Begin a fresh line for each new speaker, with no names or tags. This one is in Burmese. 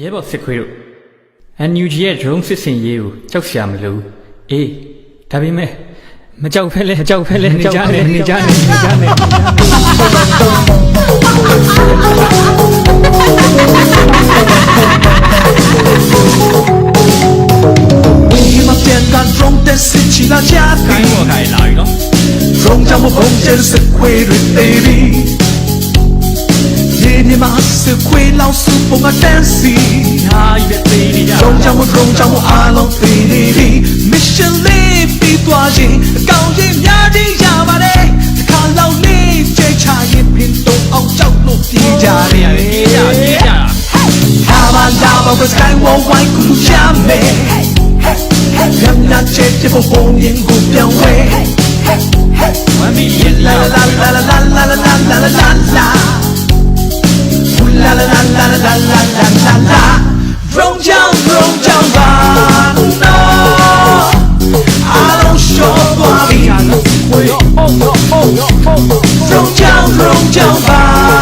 ရဲဘော်စစ်ခွေးတို့အန်ယူဂျီရဲ့ drone စစ်စင်ရေးကိုကြောက်ရှာမလို့အေးဒါပေမဲ့မကြောက်ဖဲလဲနေကြနဲ့ဘုံကြောင့်ရုံကြောင့်မဘုံကျစစ်ခွေးတွေတေးပြီးဒီမှာစစ်ခွေးလောက်စုပုံကတန်းစီဟာရသေးနေကြရုံကြောင့်အားလုံးသိနေပြီ mission လေးပြီးသွားခြင်းအကောင်းကြီးများကြီးရပါတယ်တစ်ခါလောက်လေးကြိတ်ချရင်ပင်တော့အောင်ကြောက်လို့ပြေးကြတယ်ဟာမလာဘောကစကိုင်းဝဝိုင်းကူချမ်းမယ်ရမ်းနာချစ်တဲ့ပုံရင်ကိုပြောင်းဝဲLa la la la la la la la la la la la la La la la la la la la la la la Drone down ba no I don't show for me Drone down ba